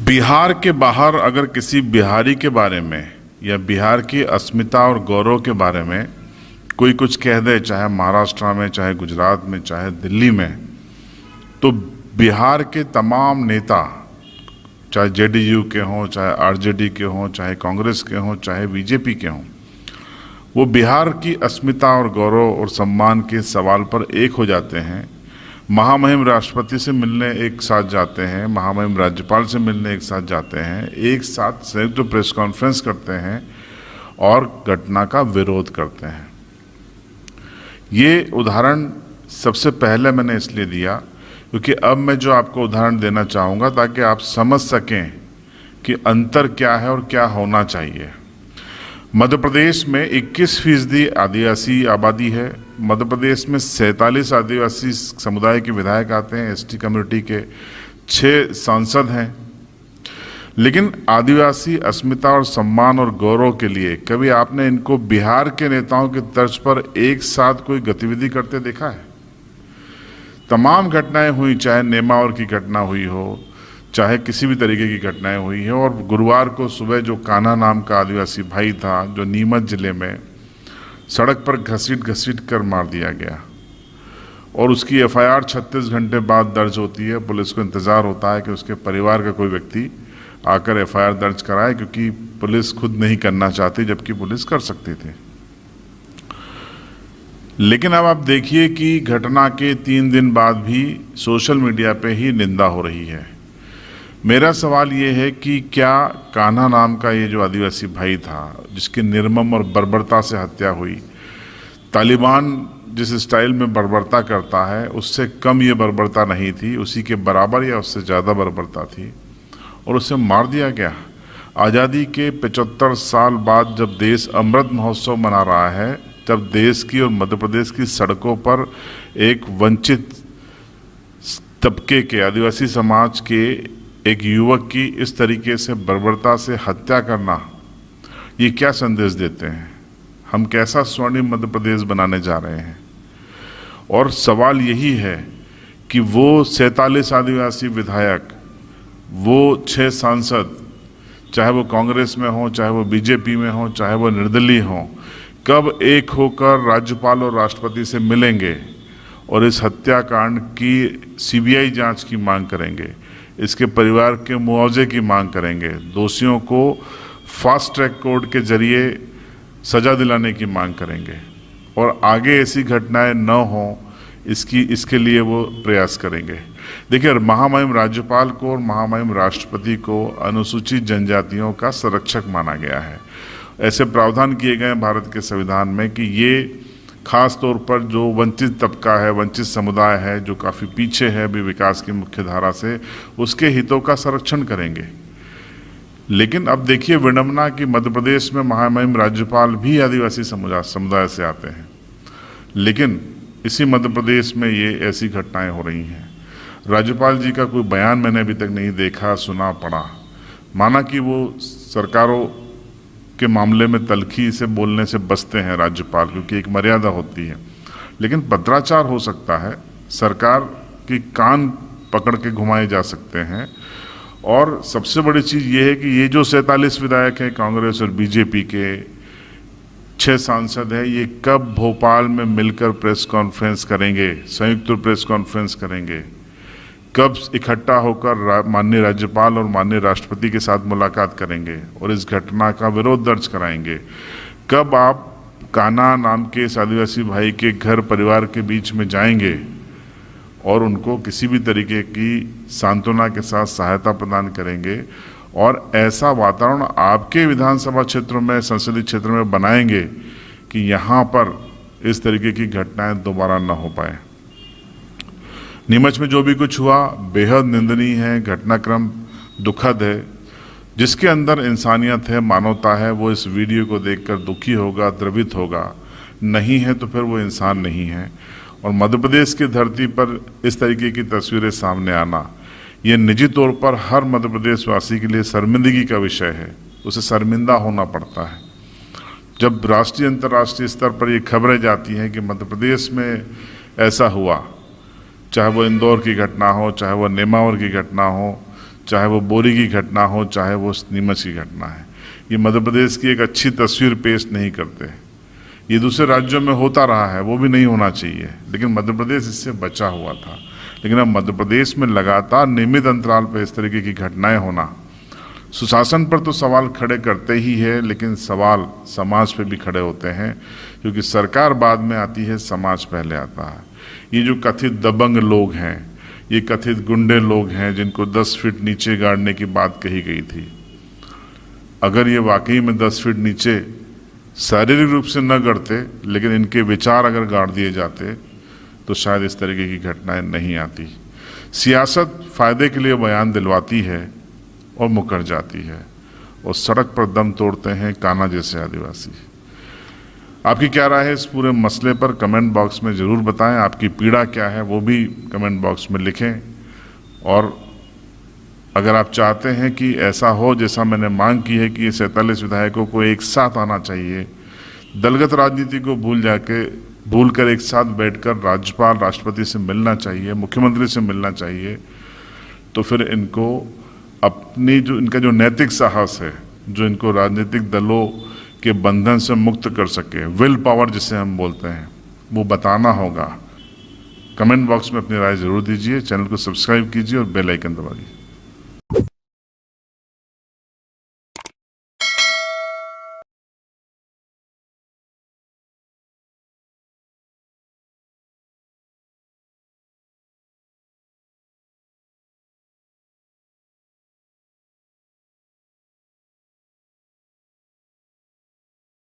बिहार के बाहर अगर किसी बिहारी के बारे में या बिहार की अस्मिता और गौरव के बारे में कोई कुछ कह दे, चाहे महाराष्ट्र में, चाहे गुजरात में, चाहे दिल्ली में, तो बिहार के तमाम नेता, चाहे जेडीयू के हों, चाहे आरजेडी के हों, चाहे कांग्रेस के हों, चाहे बीजेपी के हों, वो बिहार की अस्मिता और गौरव और सम्मान के सवाल पर एक हो जाते हैं। महामहिम राष्ट्रपति से मिलने एक साथ जाते हैं, महामहिम राज्यपाल से मिलने एक साथ जाते हैं, एक साथ संयुक्त प्रेस कॉन्फ्रेंस करते हैं और घटना का विरोध करते हैं। ये उदाहरण सबसे पहले मैंने इसलिए दिया क्योंकि अब मैं जो आपको उदाहरण देना चाहूँगा ताकि आप समझ सकें कि अंतर क्या है और क्या होना चाहिए। मध्य प्रदेश में 21% आदिवासी आबादी है। मध्य प्रदेश में 47 आदिवासी समुदाय के विधायक आते हैं, एसटी कम्युनिटी के 6 सांसद हैं। लेकिन आदिवासी अस्मिता और सम्मान और गौरव के लिए कभी आपने इनको बिहार के नेताओं की तर्ज पर एक साथ कोई गतिविधि करते देखा है? तमाम घटनाएं हुई, चाहे नेमावर की घटना हुई हो, चाहे किसी भी तरीके की घटनाएं हुई हैं। और गुरुवार को सुबह जो कान्हा नाम का आदिवासी भाई था, जो नीमच जिले में सड़क पर घसीट कर मार दिया गया और उसकी एफआईआर 36 घंटे बाद दर्ज होती है। पुलिस को इंतज़ार होता है कि उसके परिवार का कोई व्यक्ति आकर एफआईआर दर्ज कराए, क्योंकि पुलिस खुद नहीं करना चाहती, जबकि पुलिस कर सकती थी। लेकिन अब आप देखिए कि घटना के 3 दिन बाद भी सोशल मीडिया पे ही निंदा हो रही है। मेरा सवाल ये है कि क्या कान्हा नाम का ये जो आदिवासी भाई था, जिसकी निर्मम और बर्बरता से हत्या हुई, तालिबान जिस स्टाइल में बर्बरता करता है उससे कम ये बर्बरता नहीं थी, उसी के बराबर या उससे ज़्यादा बर्बरता थी, और उसे मार दिया गया। आज़ादी के 75 साल बाद जब देश अमृत महोत्सव मना रहा है, जब देश की और मध्य प्रदेश की सड़कों पर एक वंचित तबके के, आदिवासी समाज के एक युवक की इस तरीके से बर्बरता से हत्या करना, ये क्या संदेश देते हैं? हम कैसा स्वर्णिम मध्य प्रदेश बनाने जा रहे हैं? और सवाल यही है कि वो 47 आदिवासी विधायक, वो 6 सांसद, चाहे वो कांग्रेस में हो, चाहे वो बीजेपी में हो, चाहे वो निर्दलीय हो, कब एक होकर राज्यपाल और राष्ट्रपति से मिलेंगे और इस हत्याकांड की सीबीआई जांच की मांग करेंगे, इसके परिवार के मुआवजे की मांग करेंगे, दोषियों को फास्ट ट्रैक कोर्ट के जरिए सजा दिलाने की मांग करेंगे, और आगे ऐसी घटनाएं न हो इसके लिए वो प्रयास करेंगे। देखिए, महामहिम राज्यपाल को और महामहिम राष्ट्रपति को अनुसूचित जनजातियों का संरक्षक माना गया है। ऐसे प्रावधान किए गए हैं भारत के संविधान में कि ये खास तौर पर जो वंचित तबका है, वंचित समुदाय है, जो काफ़ी पीछे है भी विकास की मुख्य धारा से, उसके हितों का संरक्षण करेंगे। लेकिन अब देखिए विडंबना कि मध्य प्रदेश में महामहिम राज्यपाल भी आदिवासी समुदाय से आते हैं, लेकिन इसी मध्य प्रदेश में ये ऐसी घटनाएं हो रही हैं। राज्यपाल जी का कोई बयान मैंने अभी तक नहीं देखा, सुना, पढ़ा। माना कि वो सरकारों के मामले में तल्खी से बोलने से बचते हैं राज्यपाल, क्योंकि एक मर्यादा होती है, लेकिन पत्राचार हो सकता है, सरकार की कान पकड़ के घुमाए जा सकते हैं। और सबसे बड़ी चीज़ ये है कि ये जो 47 विधायक हैं कांग्रेस और बीजेपी के, 6 सांसद हैं, ये कब भोपाल में मिलकर प्रेस कॉन्फ्रेंस करेंगे, संयुक्त प्रेस कॉन्फ्रेंस करेंगे, कब इकट्ठा होकर माननीय राज्यपाल और माननीय राष्ट्रपति के साथ मुलाकात करेंगे और इस घटना का विरोध दर्ज कराएंगे? कब आप कान्हा नाम के इस आदिवासी भाई के घर परिवार के बीच में जाएंगे और उनको किसी भी तरीके की सांत्वना के साथ सहायता प्रदान करेंगे और ऐसा वातावरण आपके विधानसभा क्षेत्रों में, संसदीय क्षेत्र में बनाएंगे कि यहाँ पर इस तरीके की घटनाएं दोबारा न हो पाए? नीमच में जो भी कुछ हुआ बेहद निंदनीय है, घटनाक्रम दुखद है। जिसके अंदर इंसानियत है, मानवता है, वो इस वीडियो को देखकर दुखी होगा, द्रवित होगा। नहीं है तो फिर वो इंसान नहीं है। और मध्य प्रदेश की धरती पर इस तरीके की तस्वीरें सामने आना, ये निजी तौर पर हर मध्य प्रदेश वासी के लिए शर्मिंदगी का विषय है। उसे शर्मिंदा होना पड़ता है जब राष्ट्रीय अंतर्राष्ट्रीय स्तर पर ये खबरें जाती हैं कि मध्य प्रदेश में ऐसा हुआ, चाहे वो इंदौर की घटना हो, चाहे वो नेमावर की घटना हो, चाहे वो बोरी की घटना हो, चाहे वो नीमच की घटना है। ये मध्य प्रदेश की एक अच्छी तस्वीर पेश नहीं करते। ये दूसरे राज्यों में होता रहा है, वो भी नहीं होना चाहिए, लेकिन मध्य प्रदेश इससे बचा हुआ था। लेकिन अब मध्य प्रदेश में लगातार नियमित अंतराल पर इस तरीके की घटनाएं होना सुशासन पर तो सवाल खड़े करते ही है, लेकिन सवाल समाज पे भी खड़े होते हैं, क्योंकि सरकार बाद में आती है, समाज पहले आता है। ये जो कथित दबंग लोग हैं, ये कथित गुंडे लोग हैं जिनको 10 फीट नीचे गाड़ने की बात कही गई थी, अगर ये वाकई में 10 फीट नीचे शारीरिक रूप से न गढ़ते, लेकिन इनके विचार अगर गाड़ दिए जाते, तो शायद इस तरीके की घटनाएं नहीं आती। सियासत फायदे के लिए बयान दिलवाती है और मुकर जाती है, और सड़क पर दम तोड़ते हैं कान्हा जैसे आदिवासी। आपकी क्या राय है इस पूरे मसले पर? कमेंट बॉक्स में ज़रूर बताएं। आपकी पीड़ा क्या है वो भी कमेंट बॉक्स में लिखें। और अगर आप चाहते हैं कि ऐसा हो जैसा मैंने मांग की है कि 47 विधायकों को एक साथ आना चाहिए, दलगत राजनीति को भूल कर एक साथ बैठकर राज्यपाल राष्ट्रपति से मिलना चाहिए, मुख्यमंत्री से मिलना चाहिए, तो फिर इनको अपनी इनका जो नैतिक साहस है, जो इनको राजनीतिक दलों के बंधन से मुक्त कर सके, विल पावर जिसे हम बोलते हैं, वो बताना होगा। कमेंट बॉक्स में अपनी राय जरूर दीजिए, चैनल को सब्सक्राइब कीजिए और बेल आइकन दबाइए।